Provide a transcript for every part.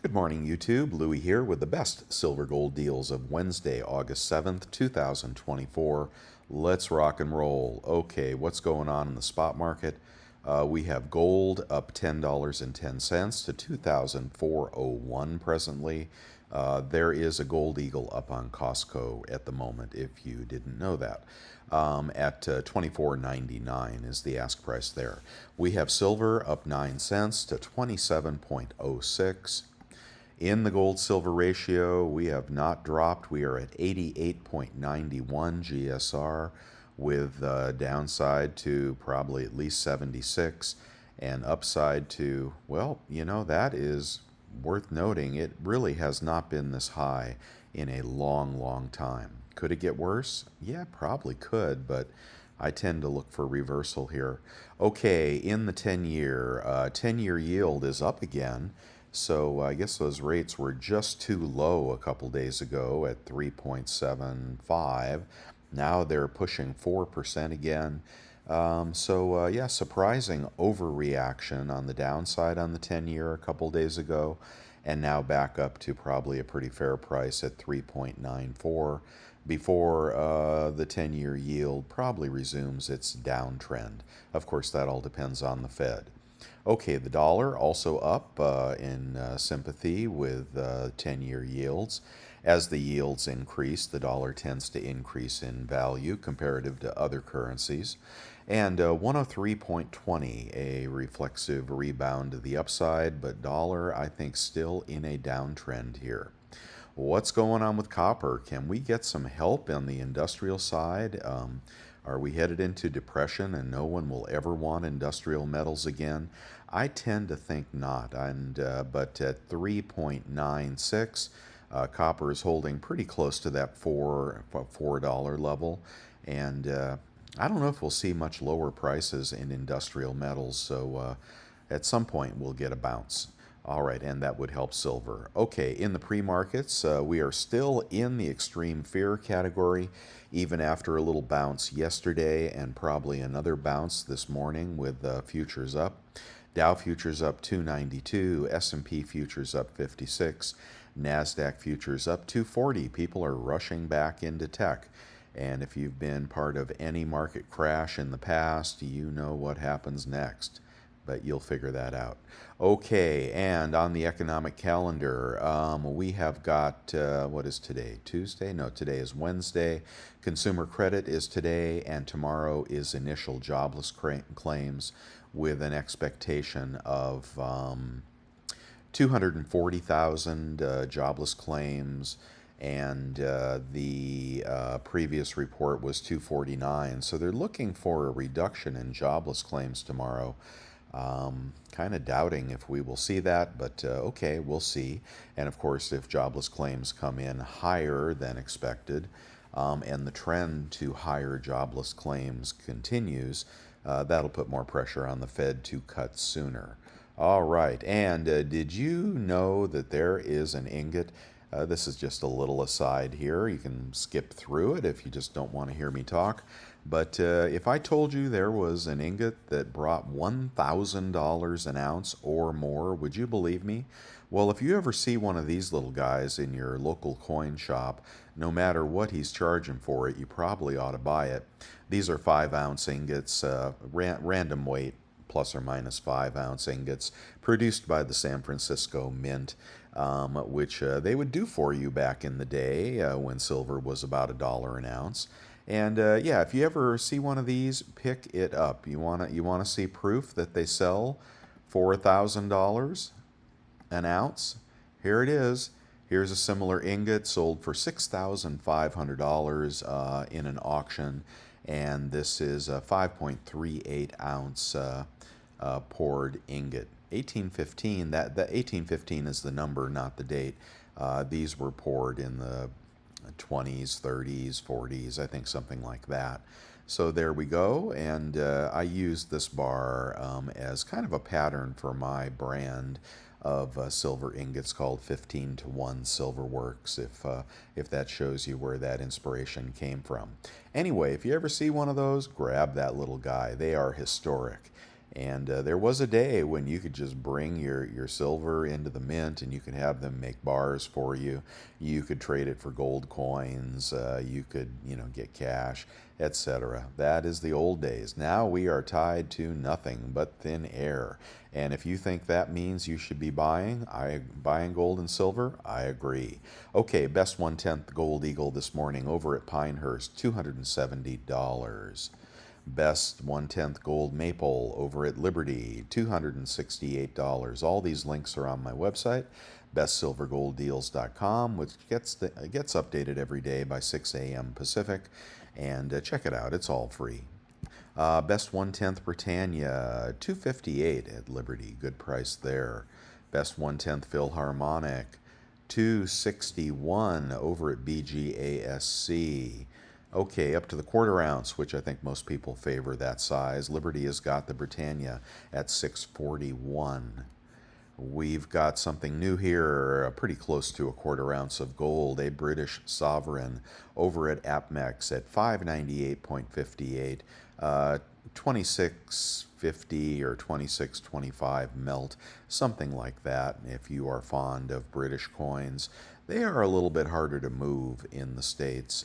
Good morning, YouTube. Louie here with the best silver gold deals of Wednesday, August 7th, 2024. Let's rock and roll. Okay, what's going on in the spot market? We have gold up $10.10 to 2,401 presently. There is a gold eagle up on Costco at the moment, if you didn't know that. At 24.99 is the ask price there. We have silver up 9 cents to 27.06. In the gold silver ratio, we have not dropped. We are at 88.91 GSR with downside to probably at least 76 and upside to, well, that is worth noting. It really has not been this high in a long, long time. Could it get worse? Yeah, probably could, but I tend to look for reversal here. Okay, in the 10-year yield is up again. So I guess those rates were just too low a couple days ago at 3.75. Now they're pushing 4% again. Yeah, surprising overreaction on the downside on the 10-year a couple days ago, and now back up to probably a pretty fair price at 3.94 before the 10-year yield probably resumes its downtrend. Of course, that all depends on the Fed. Okay, the dollar also up in sympathy with 10-year yields. As the yields increase, the dollar tends to increase in value comparative to other currencies. And 103.20, a reflexive rebound to the upside, but dollar, I think, still in a downtrend here. What's going on with copper? Can we get some help on the industrial side? Are we headed into depression and no one will ever want industrial metals again? I tend to think not. But at 3.96, copper is holding pretty close to that $4 level, and I don't know if we'll see much lower prices in industrial metals. So at some point we'll get a bounce. All right, and that would help silver. Okay, in the pre-markets, we are still in the extreme fear category, even after a little bounce yesterday and probably another bounce this morning with futures up. Dow futures up 292, S&P futures up 56, NASDAQ futures up 240. People are rushing back into tech. And if you've been part of any market crash in the past, you know what happens next. But you'll figure that out. Okay, and on the economic calendar, we have got, what is today? Tuesday? No, today is Wednesday. Consumer credit is today, and tomorrow is initial jobless claims with an expectation of 240,000 jobless claims, and the previous report was 249. So they're looking for a reduction in jobless claims tomorrow. Kind of doubting if we will see that, but okay, we'll see. And of course, if jobless claims come in higher than expected, and the trend to higher jobless claims continues, that'll put more pressure on the Fed to cut sooner. All right, and did you know that there is an ingot? This is just a little aside here. You can skip through it if you just don't want to hear me talk. But if I told you there was an ingot that brought $1,000 an ounce or more, would you believe me? Well, if you ever see one of these little guys in your local coin shop, no matter what he's charging for it, you probably ought to buy it. These are 5-ounce ingots, random weight, plus or minus 5-ounce ingots, produced by the San Francisco Mint, which they would do for you back in the day when silver was about $1 an ounce. And yeah, if you ever see one of these, pick it up. You wanna see proof that they sell for $1,000 an ounce? Here it is. Here's a similar ingot sold for $6,500 in an auction, and this is a 5.38 ounce poured ingot. 1815. That 1815 is the number, not the date. These were poured in the 20s, 30s, 40s, I think something like that. So there we go, and I used this bar as kind of a pattern for my brand of silver ingots called 15-to-1 Silver Works, if that shows you where that inspiration came from. Anyway, if you ever see one of those, grab that little guy. They are historic. And there was a day when you could just bring your silver into the mint and you could have them make bars for you. You could trade it for gold coins. You could, get cash, etc. That is the old days. Now we are tied to nothing but thin air. And if you think that means you should be buying gold and silver, I agree. Okay, best 1/10 gold eagle this morning over at Pinehurst, $270. Best 1/10 gold maple over at Liberty, $268. All these links are on my website, bestsilvergolddeals.com, which gets updated every day by 6 a.m. Pacific. And check it out, it's all free. Best 1/10 Britannia, $258 at Liberty, good price there. Best 1/10 Philharmonic, $261 over at BGASC. Okay, up to the quarter ounce, which I think most people favor that size. Liberty has got the Britannia at $641. We've got something new here, pretty close to a quarter ounce of gold, a British sovereign over at APMEX at 598.58, 26.50 or 26.25 melt, something like that. If you are fond of British coins, they are a little bit harder to move in the States,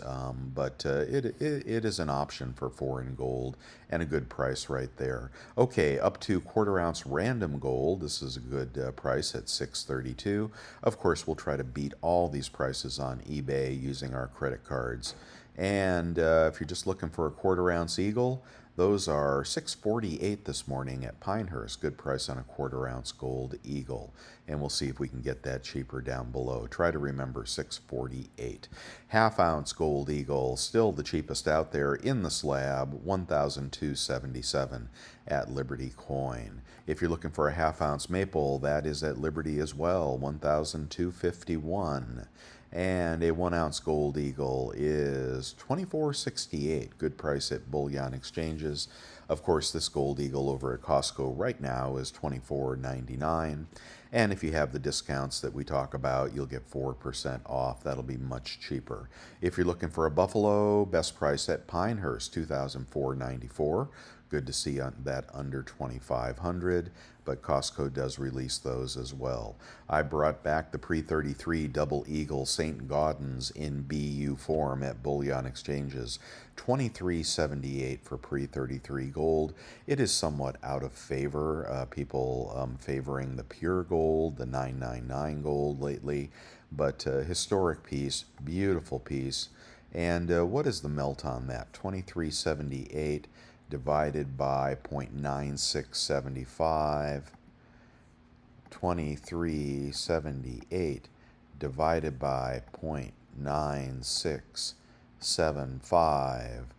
but it is an option for foreign gold and a good price right there. Okay, up to quarter ounce random gold. This is a good price at $632. Of course, we'll try to beat all these prices on eBay using our credit cards. And if you're just looking for a quarter ounce eagle, those are $648 this morning at Pinehurst. Good price on a quarter ounce gold eagle. And we'll see if we can get that cheaper down below. Try to remember $648. Half ounce gold eagle, still the cheapest out there in the slab, $1,277 at Liberty Coin. If you're looking for a half ounce maple, that is at Liberty as well, $1,251. And a 1 ounce gold eagle is $24.68. Good price at bullion exchanges. Of course, this gold eagle over at Costco right now is $24.99. And if you have the discounts that we talk about, you'll get 4% off. That'll be much cheaper. If you're looking for a buffalo, best price at Pinehurst, $2,494. Good to see that under 2,500, but Costco does release those as well. I brought back the pre-33 Double Eagle St. Gaudens in BU form at bullion exchanges, $23.78 for pre-33 gold. It is somewhat out of favor. People favoring the pure gold, the 999 gold lately, but historic piece, beautiful piece. And what is the melt on that? 23.78 divided by 0.9675, 2378 divided by 0.9675,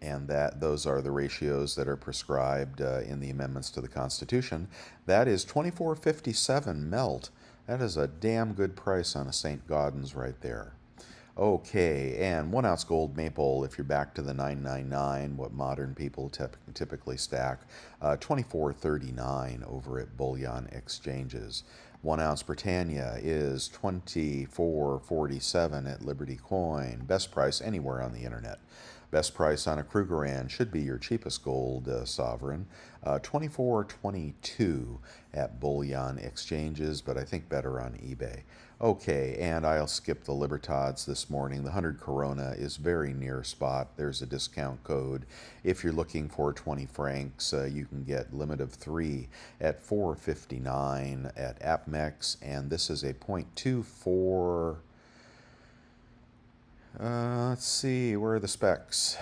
and those are the ratios that are prescribed in the amendments to the Constitution. That is 2457 melt. That is a damn good price on a St. Gaudens right there. Okay, and 1 ounce gold maple, if you're back to the 999, what modern people typically stack, $24.39 over at bullion exchanges. 1 ounce Britannia is $24.47 at Liberty Coin. Best price anywhere on the internet. Best price on a Krugerrand should be your cheapest gold sovereign, $24.22 at bullion exchanges, but I think better on eBay. Okay, and I'll skip the Libertads this morning. The 100 Corona is very near spot. There's a discount code. If you're looking for 20 francs, you can get limit of 3 at $4.59 at APMEX, and this is a .24. Let's see, where are the specs?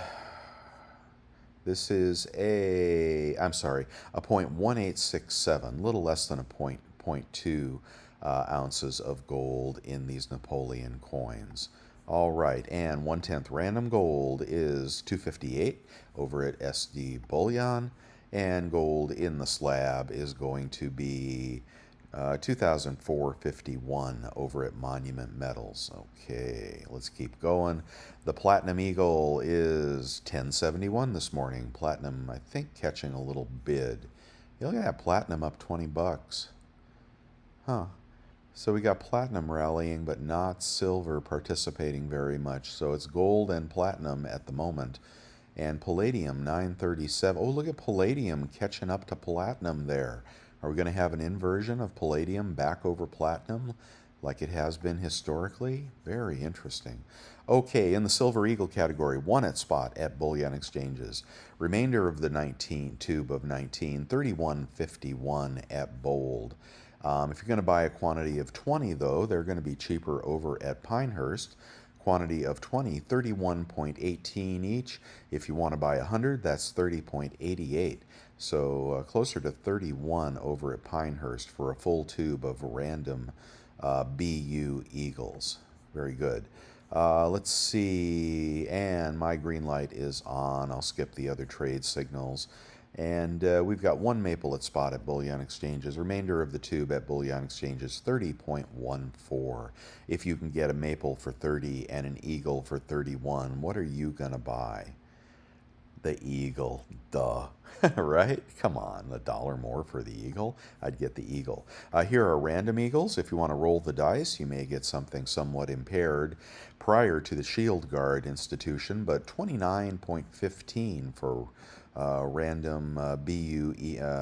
This is a .1867, little less than a .2 ounces of gold in these Napoleon coins. All right, and 1/10 random gold is $258 over at SD Bullion, and gold in the slab is going to be $2,451 over at Monument Metals. Okay, let's keep going. The Platinum Eagle is $10.71 this morning. Platinum, I think, catching a little bid. Look at that, Platinum up $20. Huh. So we got platinum rallying, but not silver participating very much. So it's gold and platinum at the moment. And palladium 937. Oh, look at palladium catching up to platinum there. Are we going to have an inversion of palladium back over platinum like it has been historically? Very interesting. Okay, in the Silver Eagle category, one at spot at bullion exchanges. Remainder of the 19 tube of 19, 31.51 at Bold. If you're going to buy a quantity of 20, though, they're going to be cheaper over at Pinehurst. Quantity of 20, 31.18 each. If you want to buy 100, that's 30.88. So closer to 31 over at Pinehurst for a full tube of random BU Eagles. Very good. Let's see, and my green light is on. I'll skip the other trade signals. And we've got one maple at spot at bullion exchanges. Remainder of the tube at bullion exchanges, 30.14. If you can get a maple for 30 and an eagle for 31, what are you going to buy? The eagle, duh. Right? Come on, $1 more for the eagle. I'd get the eagle. Here are random eagles. If you want to roll the dice, you may get something somewhat impaired prior to the Shield Guard institution, but 29.15 for random BU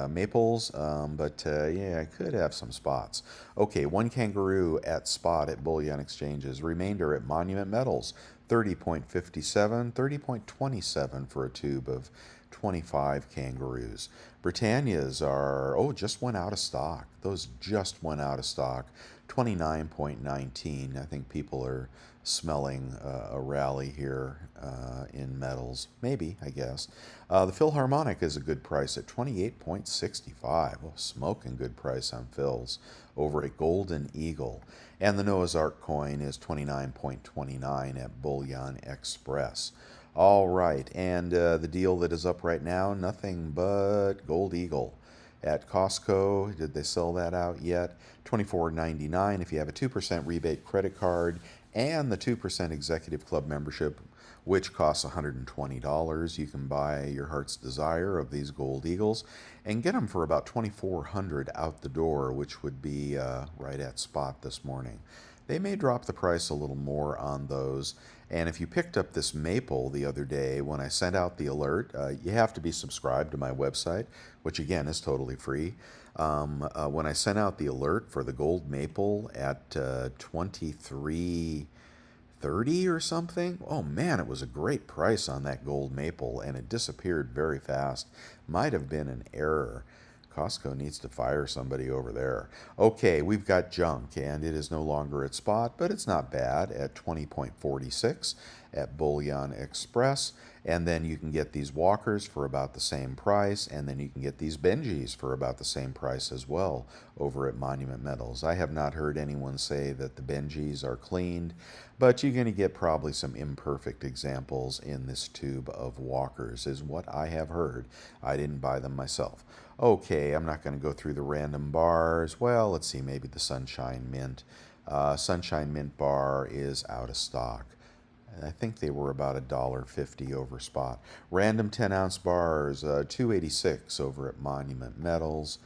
maples, yeah, I could have some spots. Okay, one kangaroo at spot at bullion exchanges. Remainder at Monument Metals, 30.57, 30.27 for a tube of 25 kangaroos. Britannias are, oh, just went out of stock. Those just went out of stock. 29.19. I think people are smelling a rally here in metals. Maybe, I guess. The Philharmonic is a good price at 28.65. Oh, smoking good price on Phils over at Golden Eagle. And the Noah's Ark coin is 29.29 at Bullion Express. All right, and the deal that is up right now, nothing but Gold Eagle at Costco. Did they sell that out yet? $24.99 if you have a 2% rebate credit card and the 2% Executive Club membership, which costs $120. You can buy your heart's desire of these Gold Eagles and get them for about $2,400 out the door, which would be right at spot this morning. They may drop the price a little more on those. And if you picked up this maple the other day when I sent out the alert, you have to be subscribed to my website, which again is totally free. When I sent out the alert for the gold maple at 23.30 or something, oh man, it was a great price on that gold maple, and it disappeared very fast. Might have been an error. Costco needs to fire somebody over there. Okay, we've got junk, and it is no longer at spot, but it's not bad at 20.46 at Bullion Express. And then you can get these walkers for about the same price, and then you can get these Benjis for about the same price as well over at Monument Metals. I have not heard anyone say that the Benjis are cleaned, but you're going to get probably some imperfect examples in this tube of walkers, is what I have heard. I didn't buy them myself. Okay, I'm not going to go through the random bars. Well, let's see, maybe the Sunshine Mint. Sunshine Mint bar is out of stock. I think they were about $1.50 over spot. Random 10-ounce bars, $2.86 over at Monument Metals.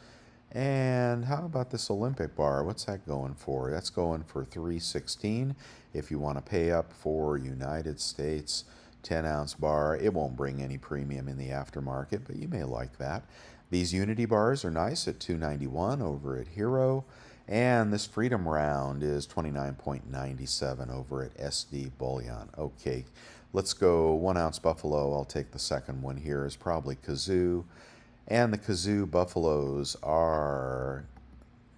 And how about this Olympic bar? What's that going for? That's going for $3.16 if you want to pay up for United States 10-ounce bar. It won't bring any premium in the aftermarket, but you may like that. These Unity bars are nice at $2.91 over at Hero. And this Freedom Round is $29.97 over at SD Bullion. Okay, let's go 1 ounce Buffalo. I'll take the second one here. Is probably Kazoo. And the Kazoo Buffaloes are,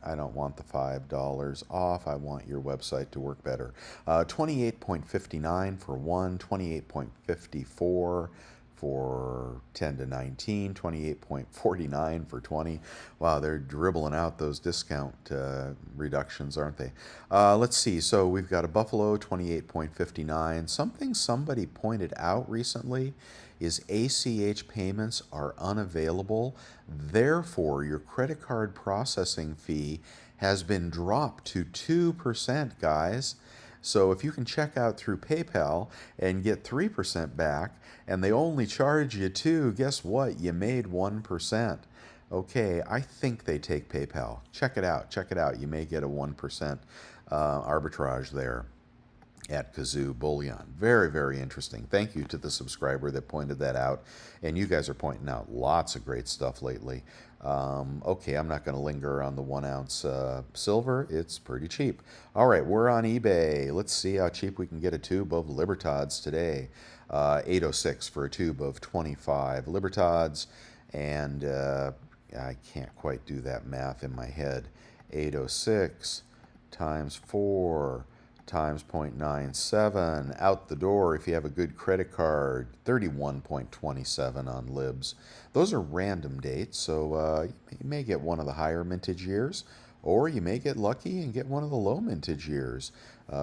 I don't want the $5 off. I want your website to work better. 28.59 for one, 28.54 for 10 to 19, 28.49 for 20. Wow, they're dribbling out those discount reductions, aren't they? Let's see. So we've got a Buffalo, 28.59. Something somebody pointed out recently is ACH payments are unavailable. Therefore, your credit card processing fee has been dropped to 2%, guys. So if you can check out through PayPal and get 3% back, and they only charge you 2, guess what? You made 1%. Okay, I think they take PayPal. Check it out. Check it out. You may get a 1% arbitrage there. at Kazoo Bullion. Very, very interesting. Thank you to the subscriber that pointed that out. And you guys are pointing out lots of great stuff lately. Okay, I'm not going to linger on the 1 ounce silver. It's pretty cheap. All right, we're on eBay. Let's see how cheap we can get a tube of Libertads today. 806 for a tube of 25 Libertads. And I can't quite do that math in my head. 806 times 4 times 0.97 out the door if you have a good credit card. 31.27 on libs. Those are random dates, so you may get one of the higher mintage years, or you may get lucky and get one of the low mintage years.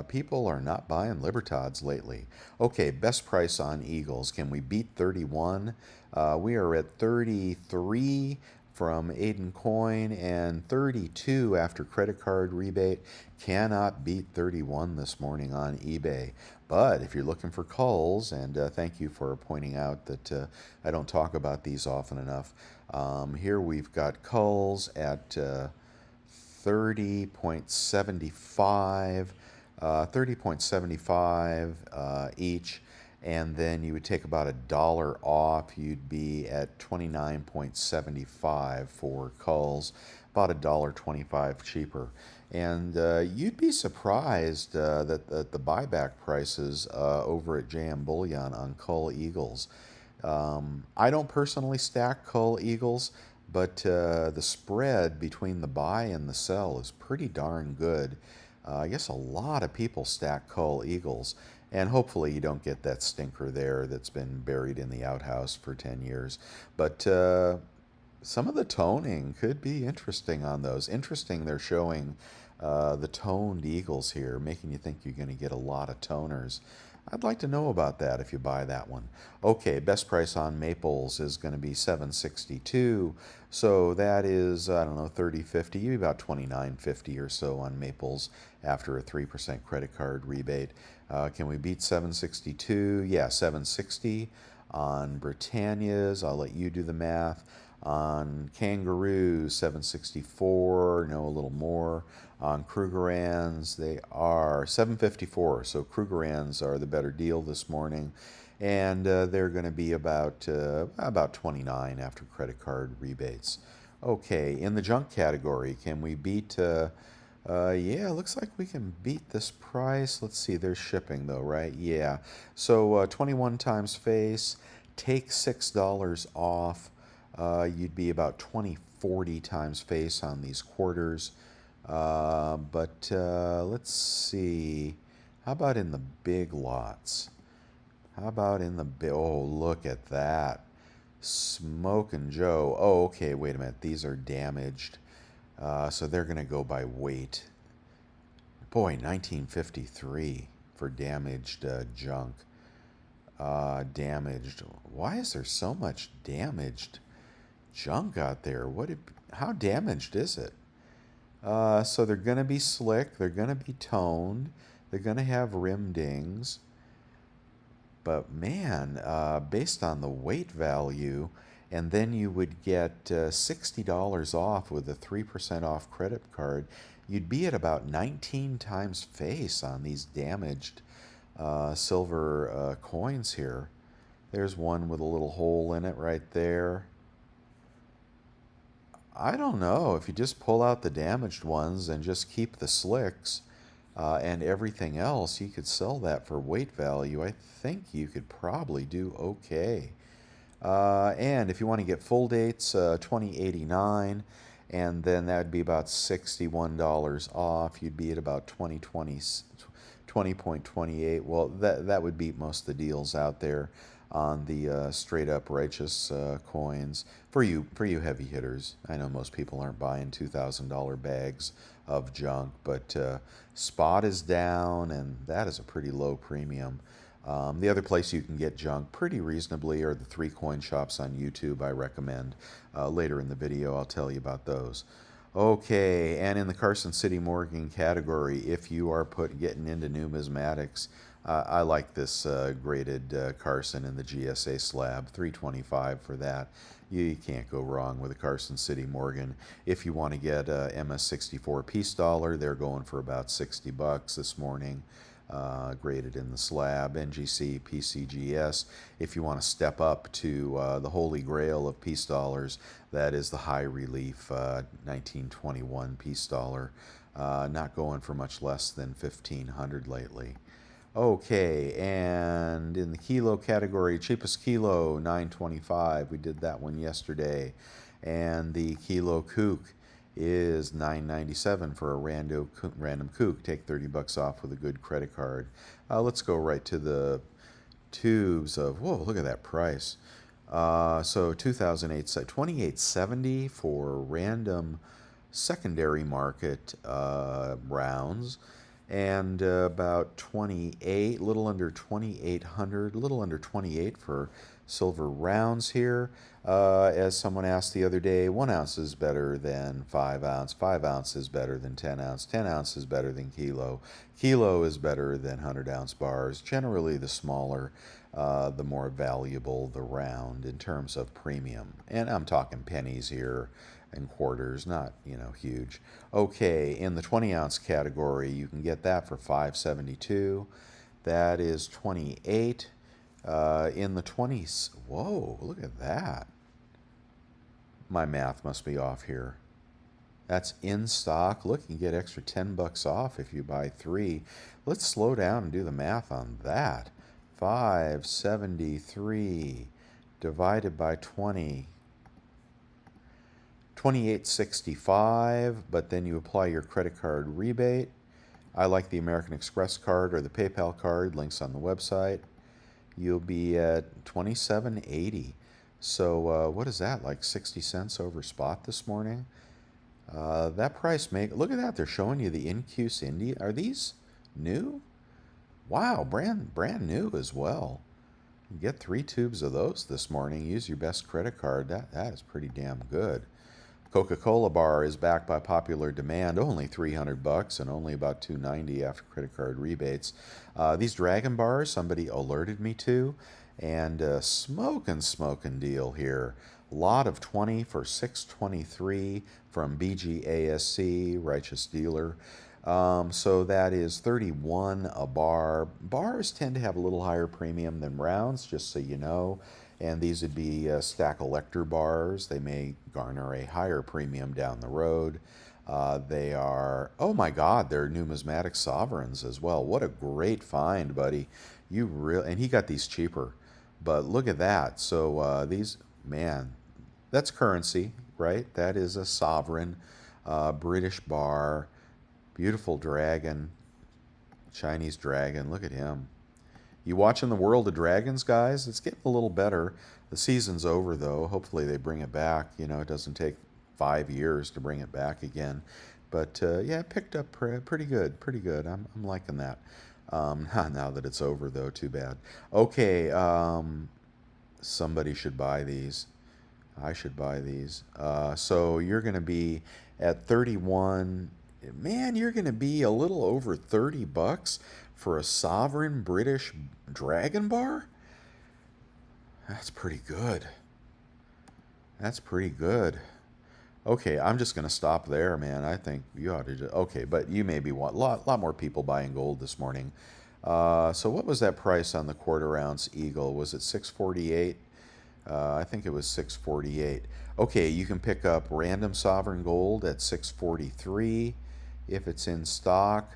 People are not buying Libertads lately. Okay, best price on Eagles. Can we beat 31? We are at 33 from Aiden Coin and 32 after credit card rebate. Cannot beat 31 this morning on eBay. But if you're looking for culls, and thank you for pointing out that I don't talk about these often enough, here we've got culls at 30.75, 30.75 each. And then you would take about $1 off. You'd be at 29.75 for culls, about $1.25 cheaper. And you'd be surprised that the buyback prices over at JM Bullion on cull eagles. I don't personally stack cull eagles, but the spread between the buy and the sell is pretty darn good. I guess a lot of people stack cull eagles. And hopefully you don't get that stinker there that's been buried in the outhouse for 10 years. But some of the toning could be interesting on those. Interesting they're showing the toned eagles here, making you think you're going to get a lot of toners. I'd like to know about that if you buy that one. Okay, best price on maples is going to be $7.62. So that is, I don't know, $30.50, about $29.50 or so on maples after a 3% credit card rebate. Can we beat $7.62? Yeah, $7.60 on Britannias. I'll let you do the math. On Kangaroos, $7.64, no, a little more. On Krugerrands, they are $7.54. So Krugerrands are the better deal this morning, and they're going to be about 29 after credit card rebates. Okay, in the junk category, can we beat? Yeah, looks like we can beat this price. Let's see, there's shipping though, right? Yeah. So 21 times face, take $6 off. You'd be about 20.40 times face on these quarters. But let's see. How about in the big lots? How about in the big... Oh, look at that. Smokin' Joe. Oh, okay, wait a minute. These are damaged. So they're going to go by weight. Boy, 1953 for damaged junk. Damaged. Why is there so much damaged junk out there? How damaged is it? So they're going to be slick. They're going to be toned. They're going to have rim dings. But man, based on the weight value, and then you would get $60 off with a 3% off credit card, you'd be at about 19 times face on these damaged silver coins here. There's one with a little hole in it right there. I don't know. If you just pull out the damaged ones and just keep the slicks and everything else, you could sell that for weight value. I think you could probably do okay. And if you want to get full dates, $20.89, and then that would be about $61 off. You'd be at about 20.28. Well, that would beat most of the deals out there on the straight up righteous coins for you heavy hitters. I know most people aren't buying $2,000 bags of junk, but spot is down, and that is a pretty low premium. The other place you can get junk pretty reasonably are the 3 coin shops on YouTube. I recommend. Later in the video I'll tell you about those. Okay, and in the Carson City Morgan category, if you are getting into numismatics, I like this graded Carson in the GSA slab, $325 for that. You can't go wrong with a Carson City Morgan. If you want to get a MS64 piece dollar, they're going for about $60 this morning. graded in the slab, NGC, PCGS. If you want to step up to the holy grail of peace dollars, that is the high relief 1921 peace dollar. Not going for much less than 1,500 lately. Okay, and in the kilo category, cheapest kilo, 925. We did that one yesterday. And the kilo kook is 997 for a random kook. Take 30 bucks off with a good credit card. Let's go right to the tubes of, whoa, look at that price. So 2008, 2870 for random secondary market rounds, and about 28, little under 2800, little under 28 for silver rounds here. As someone asked the other day, 1 ounce is better than 5 ounce, 5 ounce is better than 10 ounce, 10 ounce is better than kilo, kilo is better than 100 ounce bars. Generally, the smaller, the more valuable the round in terms of premium. And I'm talking pennies here and quarters, not, huge. Okay, in the 20 ounce category, you can get that for $5.72. That is 28. In the 20s, whoa, look at that. My math must be off here. That's in stock. Look, you can get extra 10 bucks off if you buy 3. Let's slow down and do the math on that. 573 divided by 20. 28.65, but then you apply your credit card rebate. I like the American Express card or the PayPal card, links on the website. You'll be at 27.80. So what is that, like 60 cents over spot this morning? That price look at that, they're showing you the Incuse India. Are these new? Wow, brand new as well. You get 3 tubes of those this morning. Use your best credit card. That is pretty damn good. Coca-Cola bar is back by popular demand, only 300 bucks and only about 290 after credit card rebates. These Dragon bars, somebody alerted me to, and smoking deal here. Lot of 20 for $6.23 from BGASC, Righteous Dealer. So that is 31 a bar. Bars tend to have a little higher premium than rounds, just so you know. And these would be stack elector bars. They may garner a higher premium down the road. They are, oh my God, they're numismatic sovereigns as well. What a great find, buddy. And he got these cheaper. But look at that. So these, man, that's currency, right? That is a sovereign British bar. Beautiful dragon, Chinese dragon. Look at him. You watching the World of Dragons, guys? It's getting a little better. The season's over, though. Hopefully they bring it back. It doesn't take 5 years to bring it back again. But yeah, it picked up pretty good. Pretty good. I'm liking that. Now that it's over, though, too bad. Okay, somebody should buy these. I should buy these. So you're going to be at 31. Man, you're going to be a little over 30 bucks for a sovereign British Dragon bar? That's pretty good. That's pretty good. Okay, I'm just going to stop there, man. I think you ought to just... Okay, but you maybe want a lot more people buying gold this morning. So what was that price on the quarter ounce Eagle? Was it 648? I think it was 648. Okay, you can pick up random sovereign gold at 643 if it's in stock.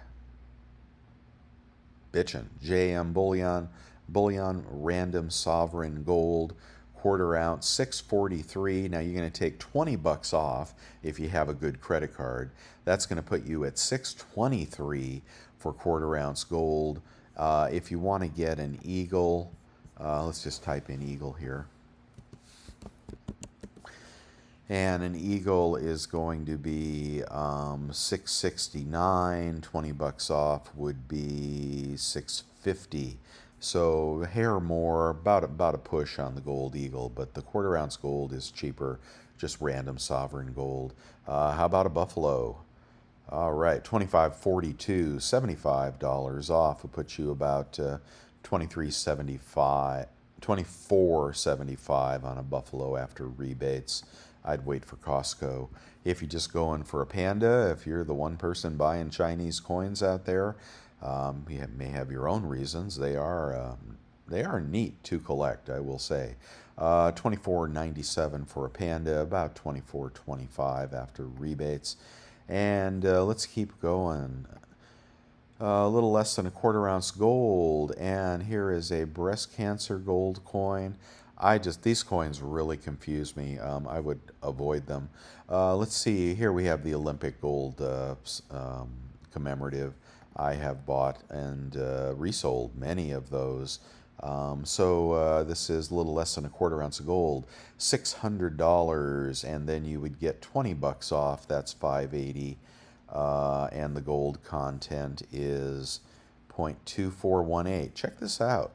Bitchin'. JM Bullion, random sovereign gold, quarter ounce, 643. Now you're going to take 20 bucks off if you have a good credit card. That's going to put you at 623 for quarter ounce gold. If you want to get an Eagle, let's just type in Eagle here. And an Eagle is going to be 669. 20 bucks off would be 650. So a hair more, about a push on the gold Eagle, but the quarter ounce gold is cheaper, just random sovereign gold. How about a Buffalo? All right, 25.42, $75 off would put you about 24.75 on a Buffalo after rebates. I'd wait for Costco. If you're just going for a Panda, if you're the one person buying Chinese coins out there, You may have your own reasons. They are neat to collect, I will say. 24.97 for a Panda, about 24.25 after rebates. And let's keep going. A little less than a quarter ounce gold, and here is a breast cancer gold coin. These coins really confuse me. I would avoid them. Let's see, here we have the Olympic gold commemorative. I have bought and resold many of those. This is a little less than a quarter ounce of gold, $600, and then you would get 20 bucks off. That's 580. And the gold content is 0.2418. Check this out.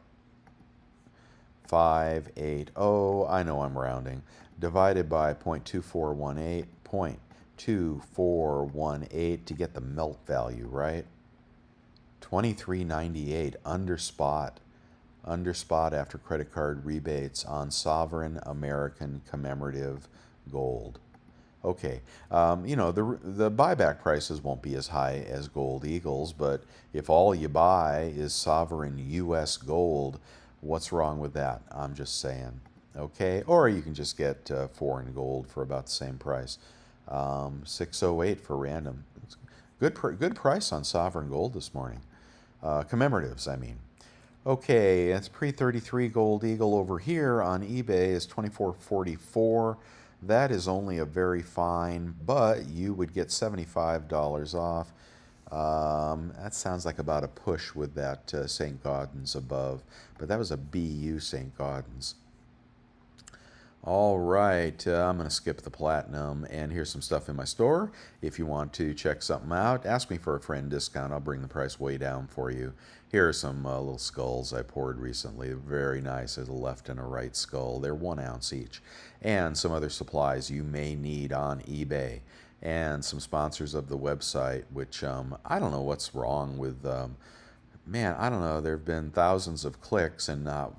580, I know I'm rounding, divided by 0.2418, 0.2418 to get the melt value, right? 23.98 under spot after credit card rebates on sovereign American commemorative gold. Okay, the buyback prices won't be as high as Gold Eagles, but if all you buy is sovereign U.S. gold, what's wrong with that? I'm just saying. Okay, or you can just get foreign gold for about the same price. 608 for random. Good price on sovereign gold this morning. Commemoratives, I mean. Okay, it's pre-33 Gold Eagle over here on eBay is 24.44. That is only a very fine, but you would get $75 off. That sounds like about a push with that St. Gaudens above, but that was a BU St. Gaudens. All right, I'm going to skip the platinum, and here's some stuff in my store. If you want to check something out, ask me for a friend discount. I'll bring the price way down for you. Here are some little skulls I poured recently. Very nice. There's a left and a right skull. They're 1 ounce each. And some other supplies you may need on eBay. And some sponsors of the website, which I don't know what's wrong with, man, I don't know. There have been thousands of clicks and not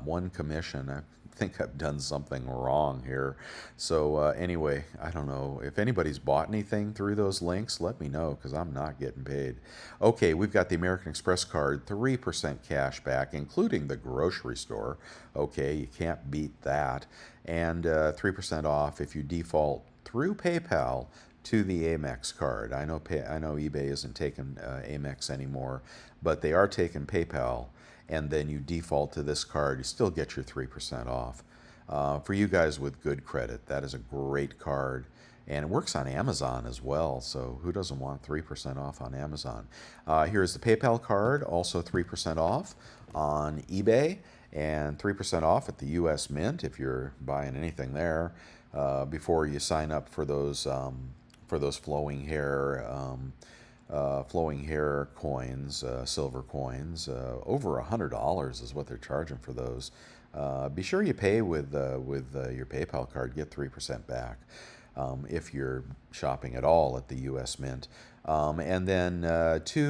one commission. I think I've done something wrong here. So anyway, I don't know. If anybody's bought anything through those links, let me know, because I'm not getting paid. Okay, we've got the American Express card, 3% cash back, including the grocery store. Okay, you can't beat that. And 3% off if you default through PayPal to the Amex card. I know eBay isn't taking Amex anymore, but they are taking PayPal. And then you default to this card, you still get your 3% off. For you guys with good credit, that is a great card. And it works on Amazon as well, so who doesn't want 3% off on Amazon? Here's the PayPal card, also 3% off on eBay, and 3% off at the U.S. Mint if you're buying anything there before you sign up for those flowing hair coins, silver coins. Over $100 is what they're charging for those. Be sure you pay with your PayPal card. Get 3% back if you're shopping at all at the U.S. Mint. And then 2% to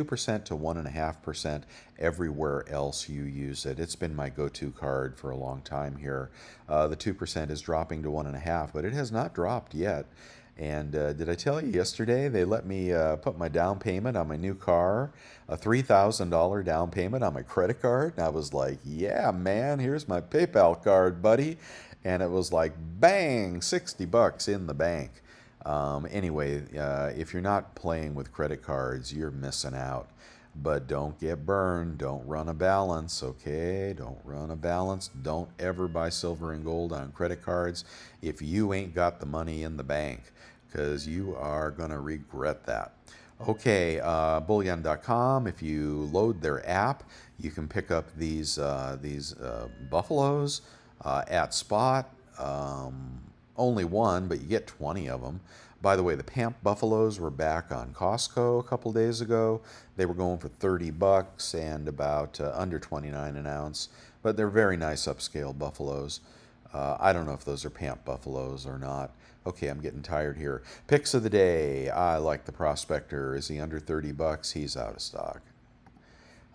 1.5% everywhere else you use it. It's been my go-to card for a long time here. The 2% is dropping to 1.5%, but it has not dropped yet. And did I tell you yesterday they let me put my down payment on my new car, a $3,000 down payment on my credit card? And I was like, yeah, man, here's my PayPal card, buddy. And it was like, bang, 60 bucks in the bank. Anyway, if you're not playing with credit cards, you're missing out. But don't get burned. Don't run a balance, okay? Don't run a balance. Don't ever buy silver and gold on credit cards if you ain't got the money in the bank, because you are going to regret that. Okay, bullion.com, if you load their app, you can pick up these buffaloes at spot. Only one, but you get 20 of them. By the way, the Pamp Buffaloes were back on Costco a couple days ago. They were going for 30 bucks and about under 29 an ounce, but they're very nice upscale buffaloes. I don't know if those are Pamp Buffaloes or not. Okay, I'm getting tired here. Picks of the day. I like the Prospector. Is he under 30 bucks? He's out of stock.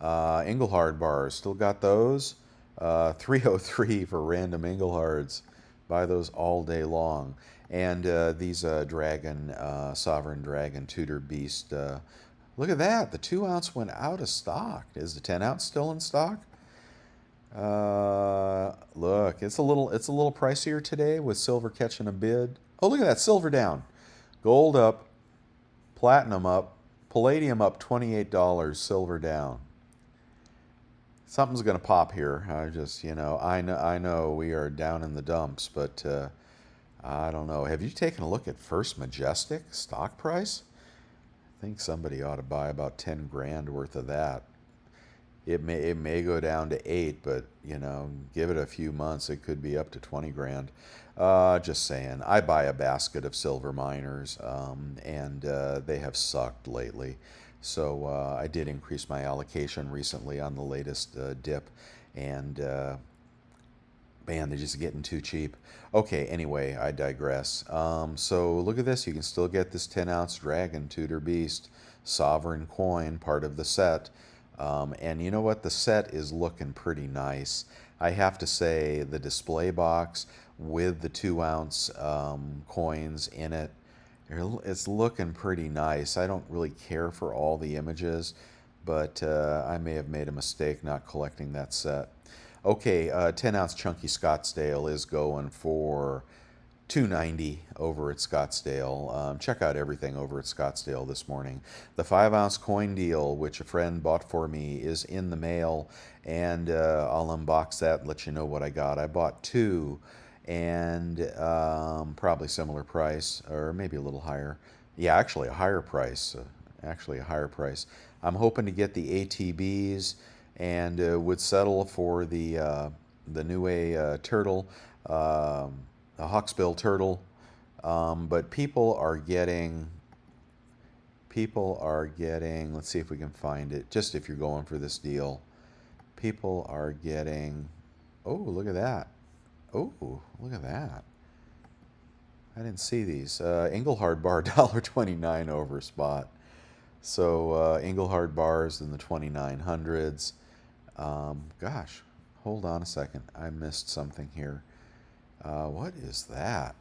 Engelhard bars, still got those. 303 for random Engelhards. Buy those all day long. And these Sovereign Dragon Tudor Beast, Look at that. The 2-ounce went out of stock. Is the 10-ounce still in stock? Look, it's a little pricier today with silver catching a bid. Oh, look at that. Silver down. Gold up. Platinum up. Palladium up $28. Silver down. Something's going to pop here. I know we are down in the dumps, but I don't know. Have you taken a look at First Majestic stock price? I think somebody ought to buy about 10 grand worth of that. It may go down to 8, but give it a few months, it could be up to 20 grand. Just saying. I buy a basket of silver miners, and they have sucked lately. So I did increase my allocation recently on the latest dip, and man, they're just getting too cheap. Okay, anyway, I digress. So look at this. You can still get this 10-ounce Dragon Tudor Beast Sovereign coin, part of the set. And you know what? The set is looking pretty nice. I have to say, the display box with the 2-ounce coins in it, it's looking pretty nice. I don't really care for all the images, but I may have made a mistake not collecting that set. Okay, 10-ounce Chunky Scottsdale is going for $2.90 over at Scottsdale. Check out everything over at Scottsdale this morning. The 5-ounce coin deal, which a friend bought for me, is in the mail, and I'll unbox that and let you know what I got. I bought 2, and probably similar price, or maybe a little higher. Yeah, actually a higher price. I'm hoping to get the ATBs, and would settle for the new turtle, a hawksbill turtle. But people are getting. Let's see if we can find it. Just if you're going for this deal, people are getting. Oh, look at that. Oh, look at that. I didn't see these. Engelhard bar, $1.29 over spot. So Engelhard bars in the 2900s. Gosh, hold on a second. I missed something here. What is that?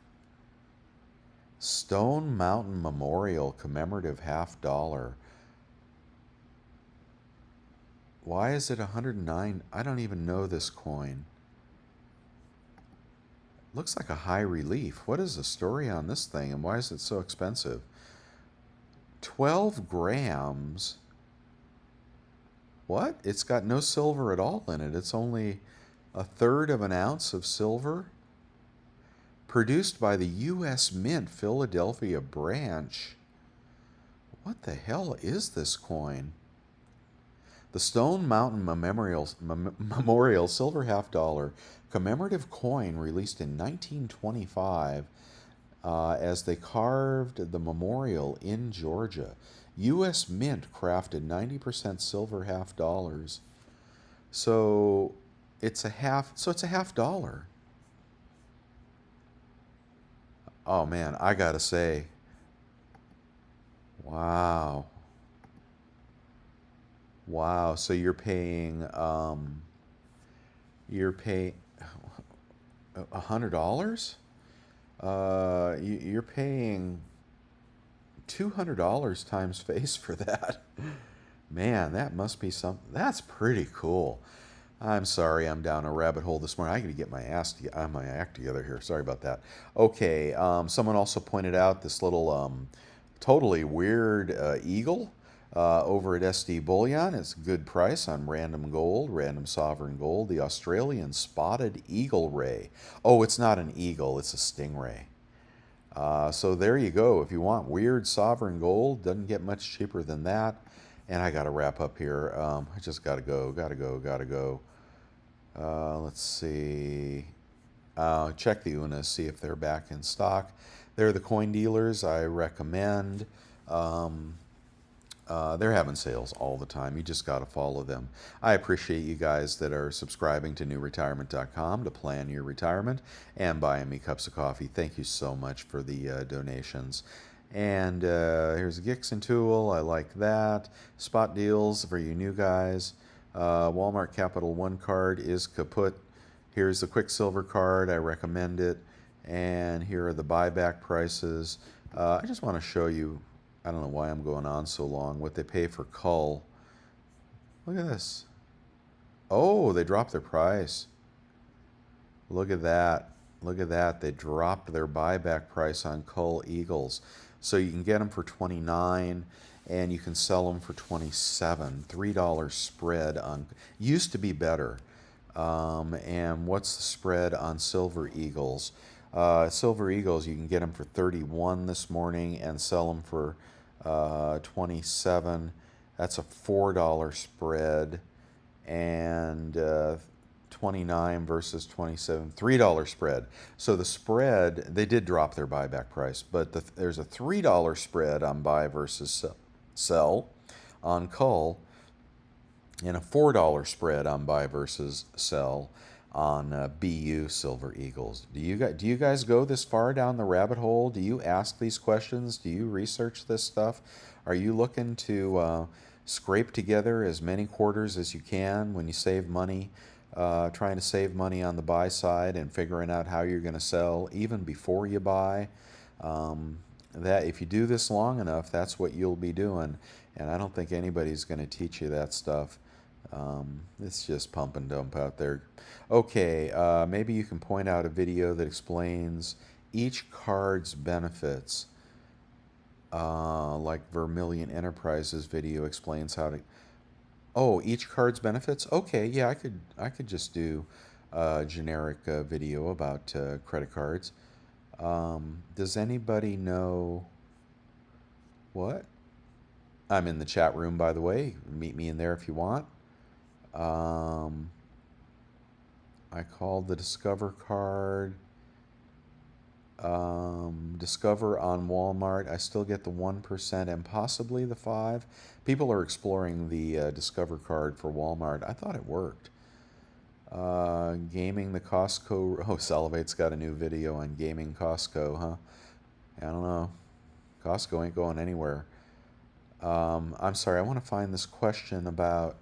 Stone Mountain Memorial commemorative $50. Why is it 109? I don't even know this coin. Looks like a high relief. What is the story on this thing, and why is it so expensive? 12 grams. What? It's got no silver at all in it. It's only 1/3 of an ounce of silver. Produced by the U.S. Mint Philadelphia branch. What the hell is this coin? The Stone Mountain Memorial Silver $50 commemorative coin released in 1925 as they carved the memorial in Georgia. U.S. Mint crafted 90% silver $50. So it's a half dollar. Oh man, I gotta say, wow. So you're paying $100. You're paying $200 times face for that. Man, that must be something. That's pretty cool. I'm sorry, I'm down a rabbit hole this morning. I got to get my act together here. Sorry about that. Okay, someone also pointed out this little totally weird eagle over at SD Bullion. It's a good price on random gold, random sovereign gold. The Australian spotted eagle ray. Oh, it's not an eagle, it's a stingray. So there you go. If you want weird sovereign gold, doesn't get much cheaper than that. And I got to wrap up here. I just got to go. Let's see. Check the UNAs, see if they're back in stock. They're the coin dealers I recommend. They're having sales all the time. You just got to follow them. I appreciate you guys that are subscribing to newretirement.com to plan your retirement and buying me cups of coffee. Thank you so much for the donations. And here's a Gixon tool. I like that. Spot deals for you new guys. Walmart Capital One card is kaput. Here's the Quicksilver card. I recommend it. And here are the buyback prices. I just want to show you I don't know why I'm going on so long. What they pay for cull. Look at this. Oh, they dropped their price. Look at that. Look at that. They dropped their buyback price on cull eagles. So you can get them for 29 and you can sell them for 27. $3 spread on, used to be better. And what's the spread on silver eagles? Silver eagles, you can get them for 31 this morning and sell them for 27. That's a $4 spread. And 29 versus 27, $3 spread. So the spread, they did drop their buyback price, but there's a $3 spread on buy versus sell on cull, and a $4 spread on buy versus sell on BU silver eagles. Do you guys go this far down the rabbit hole? Do you ask these questions? Do you research this stuff? Are you looking to scrape together as many quarters as you can when you save money, trying to save money on the buy side and figuring out how you're going to sell even before you buy? That if you do this long enough, that's what you'll be doing, and I don't think anybody's going to teach you that stuff. It's just pump and dump out there. Okay, maybe you can point out a video that explains each card's benefits, like Vermilion Enterprises video explains how to. Oh, each card's benefits. Okay, yeah, I could just do a generic video about credit cards. Does anybody know what? I'm in the chat room, by the way. Meet me in there if you want. I called the Discover card. Discover on Walmart. I still get the 1% and possibly the 5. People are exploring the Discover card for Walmart. I thought it worked. Gaming the Costco. Oh, Salivate's got a new video on gaming Costco, huh? I don't know. Costco ain't going anywhere. I'm sorry. I want to find this question about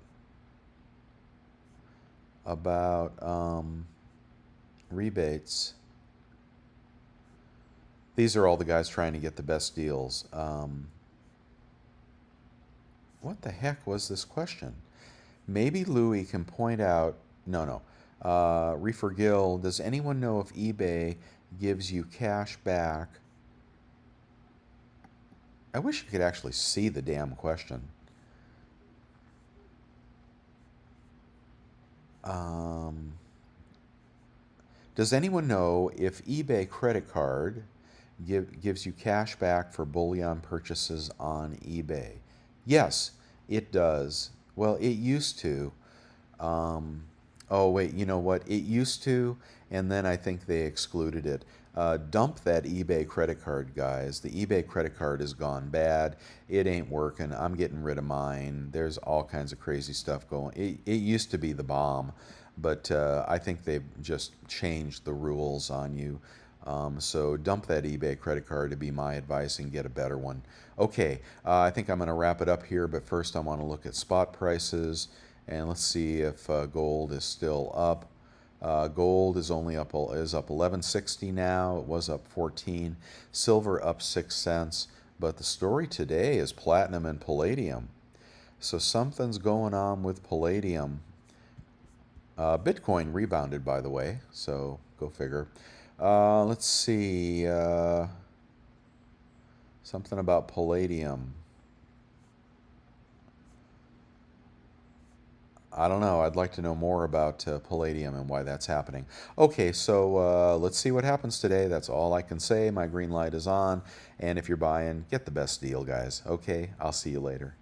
rebates. These are all the guys trying to get the best deals. What the heck was this question? Maybe Louie can point out. No. Reefer Gill, does anyone know if eBay gives you cash back? I wish you could actually see the damn question. Does anyone know if eBay credit card gives you cash back for bullion purchases on eBay? Yes, it does. Well, it used to. Oh, wait, you know what? It used to, and then I think they excluded it. Dump that eBay credit card, guys. The eBay credit card has gone bad. It ain't working. I'm getting rid of mine. There's all kinds of crazy stuff going. It used to be the bomb, but I think they've just changed the rules on you. So dump that eBay credit card to be my advice and get a better one. Okay, I think I'm going to wrap it up here, but first I want to look at spot prices, and let's see if gold is still up. Gold is only up 1160 now. It was up 14. Silver up 6 cents. But the story today is platinum and palladium. So something's going on with palladium. Bitcoin rebounded, by the way. So go figure. Let's see. Something about palladium. I don't know. I'd like to know more about palladium and why that's happening. Okay, so let's see what happens today. That's all I can say. My green light is on. And if you're buying, get the best deal, guys. Okay, I'll see you later.